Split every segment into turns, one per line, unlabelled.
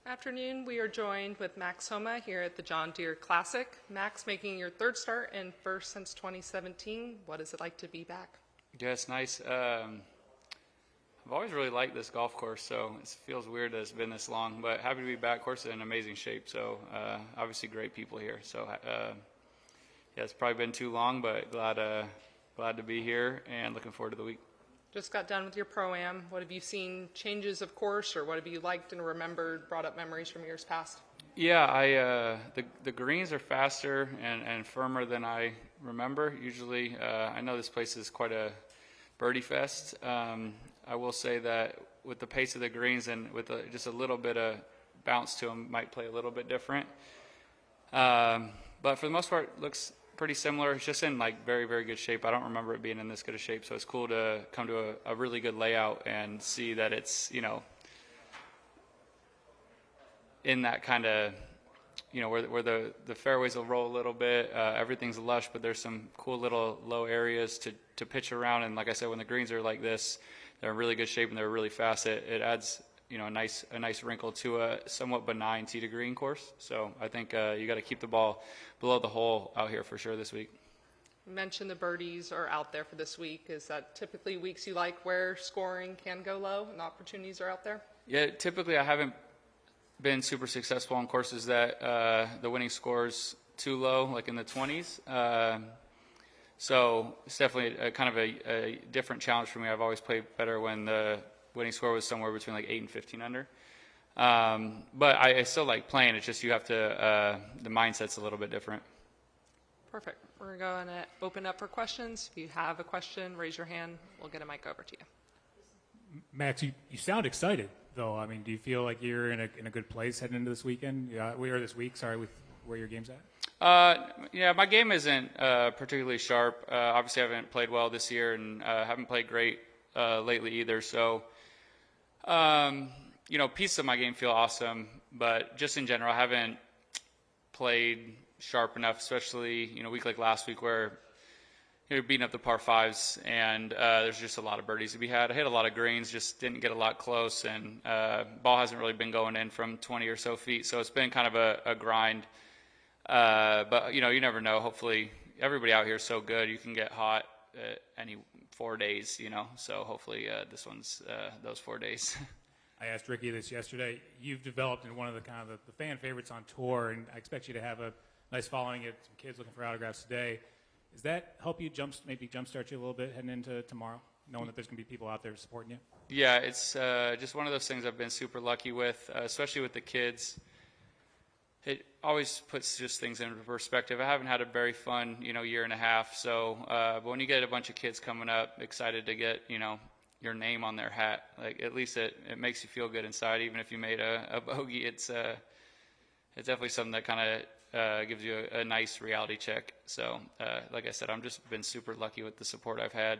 Afternoon, we are joined with Max Homa here at the John Deere Classic. Max, making your third start and first since 2017. What is it like to be back?
Yeah, it's nice. I've always really liked this golf course, so it feels weird that it's been this long, but happy to be back. Course is in amazing shape, so obviously great people here. So yeah, it's probably been too long, but glad to be here and looking forward to the week.
Just got done with your Pro-Am. What have you seen changes of course, or what have you liked and remembered, brought up memories from years past?
Yeah, the greens are faster and firmer than I remember. Usually, I know this place is quite a birdie fest. I will say that with the pace of the greens and with just a little bit of bounce to them, might play a little bit different. But for the most part, looks pretty similar. It's just in like very, very good shape. I don't remember it being in this good a shape, so it's cool to come to a really good layout and see that it's, in that kind of, where the fairways will roll a little bit. Everything's lush, but there's some cool little low areas to pitch around. And like I said, when the greens are like this, they're in really good shape and they're really fast. It adds, a nice wrinkle to a somewhat benign tee to green course. So I think you got to keep the ball below the hole out here for sure this week.
You mentioned the birdies are out there for this week. Is that typically weeks you like where scoring can go low and opportunities are out there?
Yeah, typically I haven't been super successful on courses that the winning score's too low, like in the 20s. So it's definitely a different challenge for me. I've always played better when the winning score was somewhere between like 8 and 15 under. But I still like playing. It's just you have to, the mindset's a little bit different.
Perfect. We're going to open up for questions. If you have a question, raise your hand. We'll get a mic over to you.
Max, you sound excited, though. I mean, do you feel like you're in a good place heading into this weekend? This week, with where your game's at?
Yeah, my game isn't particularly sharp. Obviously, I haven't played well this year and haven't played great lately either. So, pieces of my game feel awesome, but just in general, I haven't played sharp enough, especially, a week like last week where you're beating up the par fives and there's just a lot of birdies to be had. I hit a lot of greens, just didn't get a lot close, and ball hasn't really been going in from 20 or so feet, so it's been kind of a grind. But, you never know. Hopefully, everybody out here is so good. You can get hot any 4 days, so hopefully this one's those 4 days.
I asked Ricky this yesterday. You've developed in one of the the fan favorites on tour, and I expect you to have a nice following. You have some kids looking for autographs today. Does that help you jumpstart you a little bit heading into tomorrow, knowing that there's going to be people out there supporting you?
Yeah, it's just one of those things I've been super lucky with, especially with the kids. It always puts just things into perspective. I haven't had a very fun, year and a half. So, but when you get a bunch of kids coming up, excited to get, your name on their hat, like at least it makes you feel good inside. Even if you made a bogey, it's definitely something that kind of gives you a nice reality check. So, like I said, I've just been super lucky with the support I've had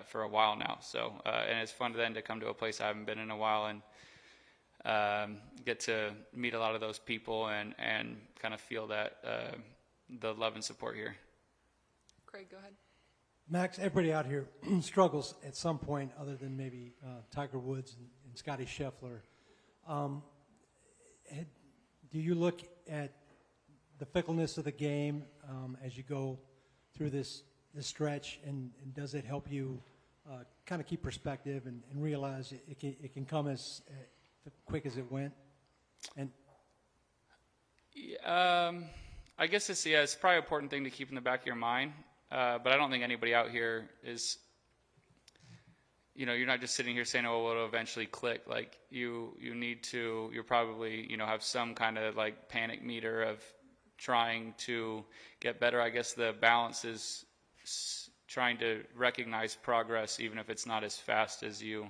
for a while now. So, and it's fun then to come to a place I haven't been in a while and get to meet a lot of those people and kind of feel that the love and support here.
Craig, go ahead.
Max, everybody out here struggles at some point other than maybe Tiger Woods and Scotty Scheffler. Do you look at the fickleness of the game as you go through this stretch, and does it help you kind of keep perspective and realize it can come as quick as it went? And
I guess it's probably an important thing to keep in the back of your mind. But I don't think anybody out here is, you're not just sitting here saying, oh, well, it'll eventually click. Like you'll probably, have some kind of like panic meter of trying to get better. I guess the balance is trying to recognize progress, even if it's not as fast as you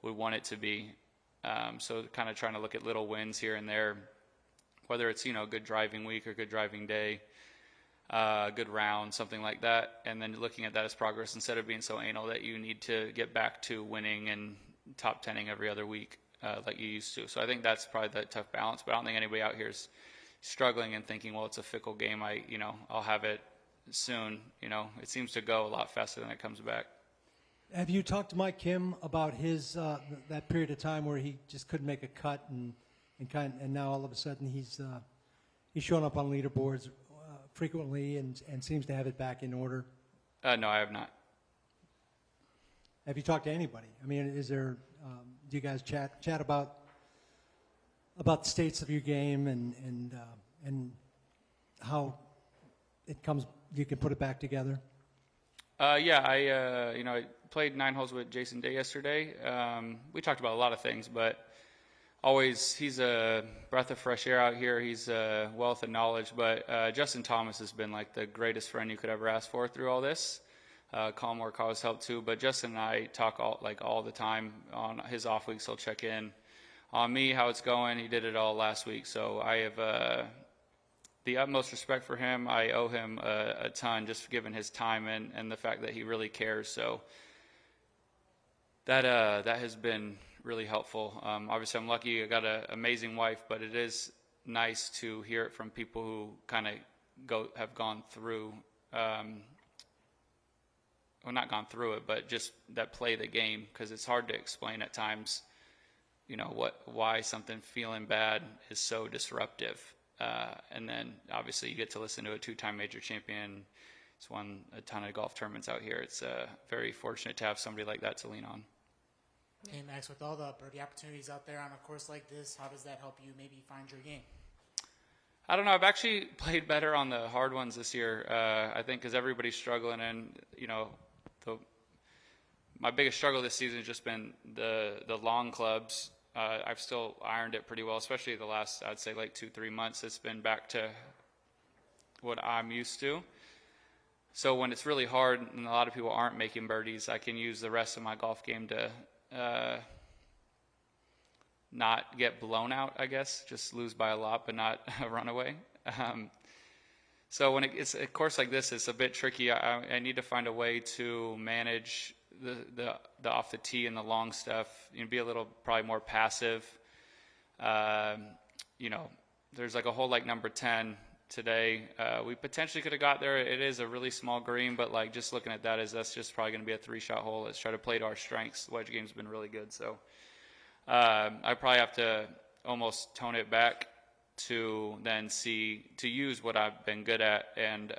would want it to be. So kind of trying to look at little wins here and there, whether it's, a good driving week or good driving day. Good round, something like that, and then looking at that as progress instead of being so anal that you need to get back to winning and top 10ing every other week like you used to. So I think that's probably the tough balance, but I don't think anybody out here is struggling and thinking, well, it's a fickle game. I'll have it soon. It seems to go a lot faster than it comes back.
Have you talked to Mike Kim about his that period of time where he just couldn't make a cut and and now all of a sudden he's showing up on leaderboards frequently and seems to have it back in order.
No, I have not.
Have you talked to anybody? I mean, is there? Do you guys chat about the states of your game and how it comes? You can put it back together.
Yeah, I played 9 holes with Jason Day yesterday. We talked about a lot of things, but always he's a breath of fresh air out here. He's a wealth of knowledge. But Justin Thomas has been like the greatest friend you could ever ask for through all this. Colin Morikawa has helped too, but Justin and I talk all the time. On his off weeks, he'll check in on me, how it's going. He did it all last week, so I have the utmost respect for him. I owe him a ton, just given his time and the fact that he really cares. So that has been really helpful. Obviously, I'm lucky. I got an amazing wife, but it is nice to hear it from people who kind of have gone through. Well, not gone through it, but just that play the game, because it's hard to explain at times, why something feeling bad is so disruptive. And then obviously you get to listen to a 2-time major champion. He's won a ton of golf tournaments out here. It's very fortunate to have somebody like that to lean on.
Hey, Max, with all the birdie opportunities out there on a course like this, how does that help you maybe find your game?
I don't know. I've actually played better on the hard ones this year. I think because everybody's struggling, and my biggest struggle this season has just been the long clubs. I've still ironed it pretty well, especially the last, I'd say, like 2-3 months. It's been back to what I'm used to. So when it's really hard and a lot of people aren't making birdies, I can use the rest of my golf game to not get blown out, I guess, just lose by a lot but not run away. So when it's a course like this, it's a bit tricky. I need to find a way to manage the off the tee and the long stuff. Be a little probably more passive. There's like a hole like number 10 today. We potentially could have got there. It is a really small green, but like just looking at that's just probably going to be a 3-shot hole. Let's try to play to our strengths. The wedge game's been really good, so I probably have to almost tone it back to then to use what I've been good at, and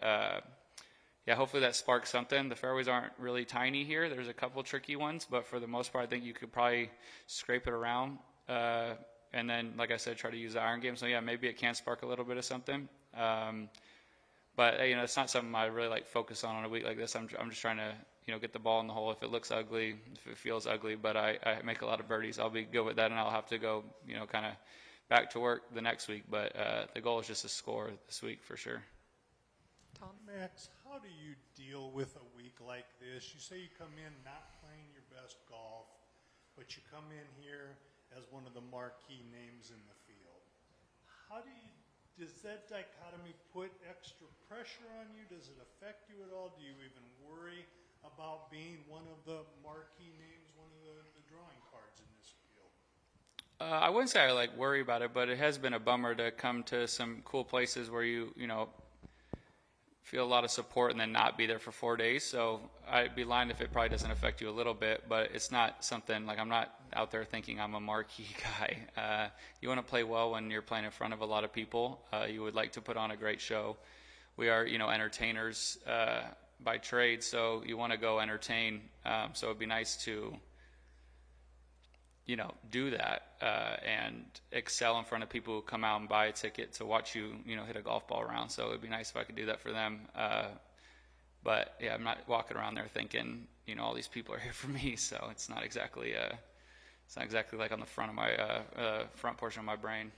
hopefully that sparks something. The fairways aren't really tiny here. There's a couple tricky ones, but for the most part, I think you could probably scrape it around, and then, like I said, try to use the iron game. So yeah, maybe it can spark a little bit of something. But it's not something I really focus on a week like this. I'm just trying to get the ball in the hole. If it looks ugly, if it feels ugly, but I make a lot of birdies, I'll be good with that, and I'll have to go kind of back to work the next week. But the goal is just to score this week for sure.
Tom?
Max, how do you deal with a week like this? You say you come in not playing your best golf, but you come in here as one of the marquee names in the field. Does that dichotomy put extra pressure on you? Does it affect you at all? Do you even worry about being one of the marquee names, one of the drawing cards in this field?
I wouldn't say I worry about it, but it has been a bummer to come to some cool places where you feel a lot of support and then not be there for 4 days. So I'd be lying if it probably doesn't affect you a little bit, but it's not something I'm not out there thinking I'm a marquee guy. You want to play well when you're playing in front of a lot of people. You would like to put on a great show. We are, entertainers by trade, so you want to go entertain. So it'd be nice to, do that and excel in front of people who come out and buy a ticket to watch you, hit a golf ball around. So it'd be nice if I could do that for them. But yeah, I'm not walking around there thinking, all these people are here for me. So it's not exactly like on the front of my front portion of my brain.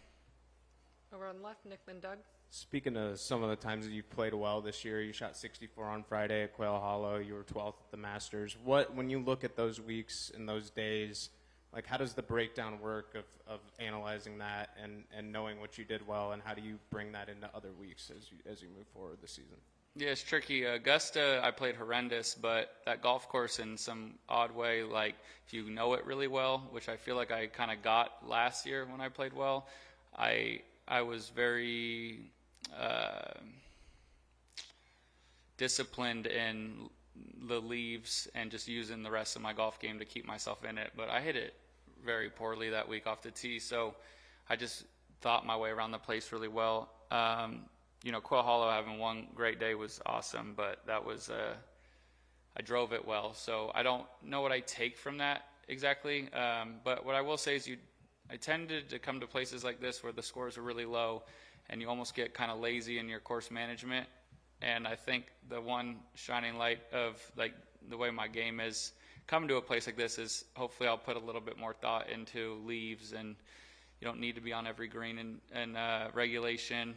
Over on the left, Nick, then Doug.
Speaking of some of the times that you've played well this year, you shot 64 on Friday at Quail Hollow. You were 12th at the Masters. When you look at those weeks and those days, how does the breakdown work of analyzing that and knowing what you did well, and how do you bring that into other weeks as you move forward this season?
Yeah, it's tricky. Augusta, I played horrendous, but that golf course in some odd way, if you know it really well, which I feel like I kind of got last year when I played well, I was very disciplined in the leaves and just using the rest of my golf game to keep myself in it. But I hit it very poorly that week off the tee, so I just thought my way around the place really well. Quail Hollow having one great day was awesome, but that was I drove it well. So I don't know what I take from that exactly. But what I will say is I tended to come to places like this where the scores are really low and you almost get kind of lazy in your course management. And I think the one shining light of like the way my game is, coming to a place like this is hopefully I'll put a little bit more thought into leaves, and you don't need to be on every green and regulation.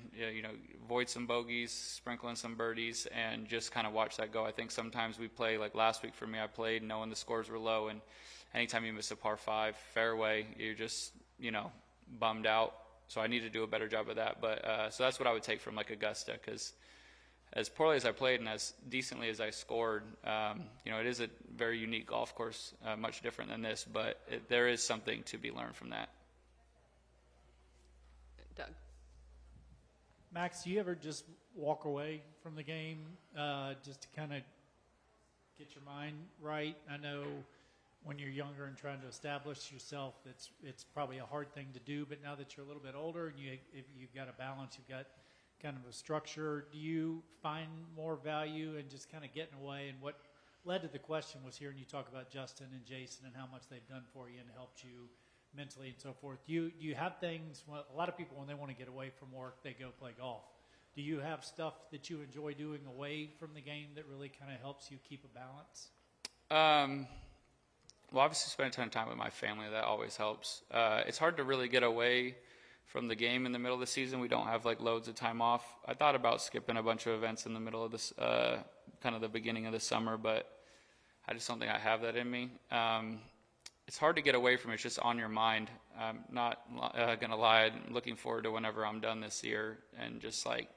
Avoid some bogeys, sprinkle in some birdies, and just kind of watch that go. I think sometimes we play, like last week for me, I played knowing the scores were low, and anytime you miss a par 5 fairway, you're just, bummed out. So I need to do a better job of that. But so that's what I would take from like Augusta, because as poorly as I played and as decently as I scored, it is a very unique golf course, much different than this, but there is something to be learned from that.
Doug.
Max, do you ever just walk away from the game just to kind of get your mind right? I know when you're younger and trying to establish yourself, it's probably a hard thing to do, but now that you're a little bit older and you've got a balance, you've got kind of a structure, do you find more value in just kind of getting away? And what led to the question was hearing you talk about Justin and Jason and how much they've done for you and helped you mentally and so forth. Do you have things, well, a lot of people when they want to get away from work, they go play golf. Do you have stuff that you enjoy doing away from the game that really kind of helps you keep a balance?
Well, obviously spending a ton of time with my family, that always helps. It's hard to really get away from the game in the middle of the season. We don't have like loads of time off. I thought about skipping a bunch of events in the middle of this, kind of the beginning of the summer, but I just don't think I have that in me. It's hard to get away from it. It's just on your mind. I'm not going to lie. I'm looking forward to whenever I'm done this year and just like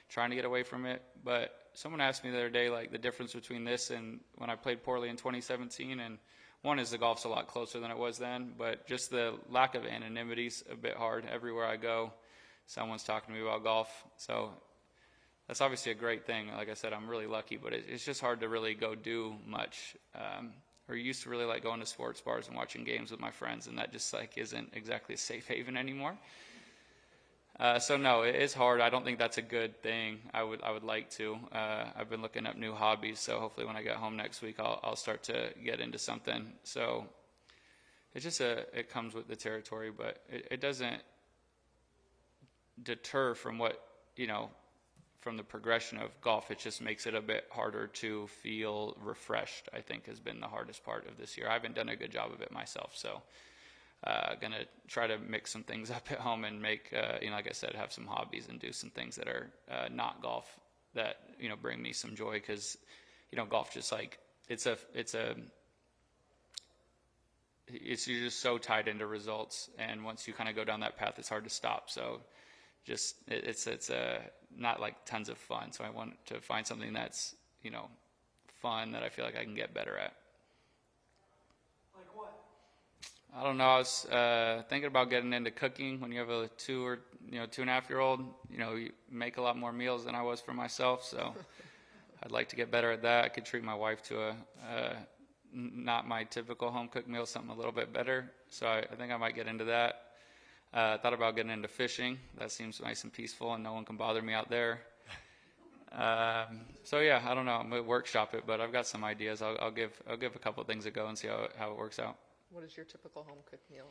trying to get away from it. But someone asked me the other day, like the difference between this and when I played poorly in 2017. And one is the golf's a lot closer than it was then, but just the lack of anonymity's a bit hard. Everywhere I go, someone's talking to me about golf. So that's obviously a great thing. Like I said, I'm really lucky, but it's just hard to really go do much. Or used to really like going to sports bars and watching games with my friends, and that just like isn't exactly a safe haven anymore. So no, it is hard. I don't think that's a good thing. I would like to. I've been looking up new hobbies, so hopefully when I get home next week, I'll start to get into something. So it's just it comes with the territory, but it doesn't deter from from the progression of golf. It just makes it a bit harder to feel refreshed, I think, has been the hardest part of this year. I haven't done a good job of it myself, so going to try to mix some things up at home and make, like I said, have some hobbies and do some things that are not golf that, bring me some joy, because, golf just like, you're just so tied into results, and once you kind of go down that path, it's hard to stop. So just it's not like tons of fun. So I want to find something that's fun that I feel like I can get better at.
Like what?
I don't know. I was thinking about getting into cooking. When you have a 2.5-year-old, you make a lot more meals than I was for myself. So I'd like to get better at that. I could treat my wife to a not my typical home cooked meal, something a little bit better. So I think I might get into that. Thought about getting into fishing. That seems nice and peaceful, and no one can bother me out there. So yeah, I don't know. I'm gonna workshop it, but I've got some ideas. I'll give a couple of things a go and see how it works out.
What is your typical home cooked meal?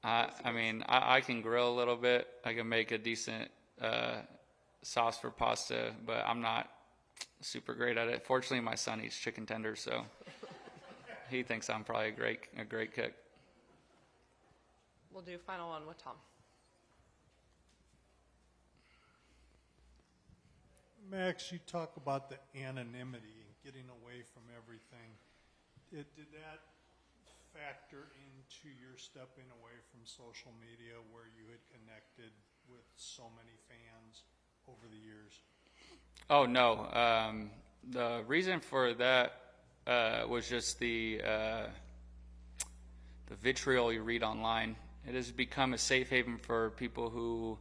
I can grill a little bit. I can make a decent sauce for pasta, but I'm not super great at it. Fortunately, my son eats chicken tenders, so he thinks I'm probably a great cook.
We'll do final one with Tom.
Max, you talk about the anonymity and getting away from everything. Did that factor into your stepping away from social media, where you had connected with so many fans over the years?
Oh, no. The reason for that was just the vitriol you read online. It has become a safe haven for people who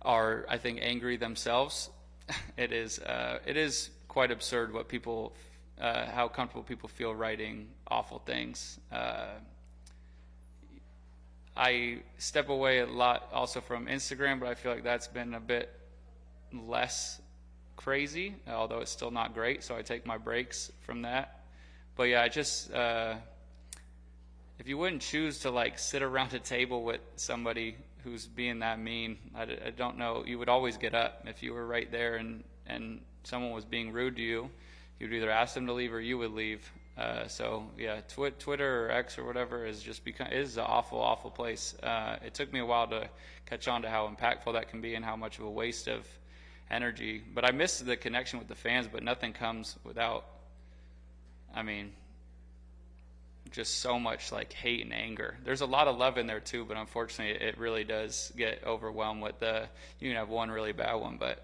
are, I think, angry themselves. It is quite absurd what people, how comfortable people feel writing awful things. I step away a lot also from Instagram, but I feel like that's been a bit less crazy, although it's still not great. So I take my breaks from that. But yeah, I just, if you wouldn't choose to like sit around a table with somebody who's being that mean, I don't know, you would always get up. If you were right there and someone was being rude to you, you'd either ask them to leave or you would leave. So yeah, Twitter or X or whatever is an awful place. It took me a while to catch on to how impactful that can be and how much of a waste of energy. But I miss the connection with the fans, but nothing comes without, I mean, just so much like hate and anger. There's a lot of love in there too, but unfortunately it really does get overwhelmed with you can have one really bad one, but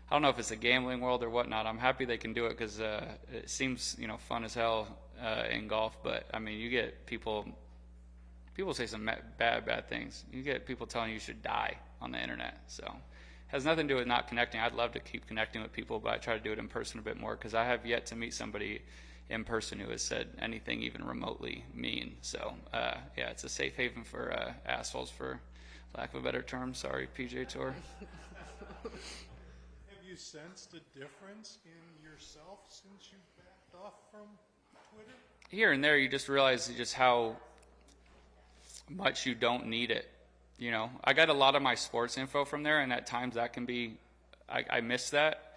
I don't know if it's a gambling world or whatnot. I'm happy they can do it because it seems, fun as hell in golf. But I mean, you get people say some bad things. You get people telling you should die on the internet. So it has nothing to do with not connecting. I'd love to keep connecting with people, but I try to do it in person a bit more because I have yet to meet somebody in person who has said anything even remotely mean. So yeah, it's a safe haven for assholes, for lack of a better term. Sorry, PJ Tour.
Have you sensed a difference in yourself since you backed off from Twitter?
Here and there, you just realize just how much you don't need it. I got a lot of my sports info from there, and at times that can be, I miss that.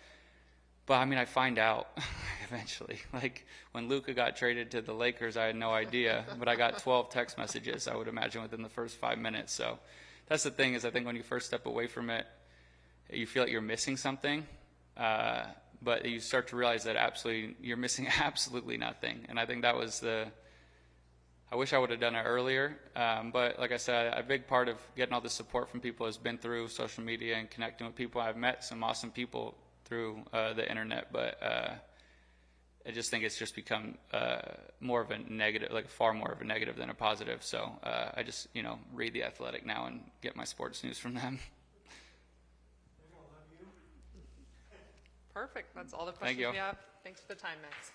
But I mean, I find out eventually. Like when Luka got traded to the Lakers, I had no idea, but I got 12 text messages, I would imagine, within the first 5 minutes. So that's the thing, is I think when you first step away from it, you feel like you're missing something, but you start to realize that you're missing absolutely nothing. And I think that was I wish I would have done it earlier. But like I said, a big part of getting all the support from people has been through social media and connecting with people. I've met some awesome people through the internet, but I just think it's just become more of a negative, like far more of a negative than a positive. So I just, read The Athletic now and get my sports news from them.
Perfect. That's all the
Thank
questions
you.
we have. Thanks for the time, Max.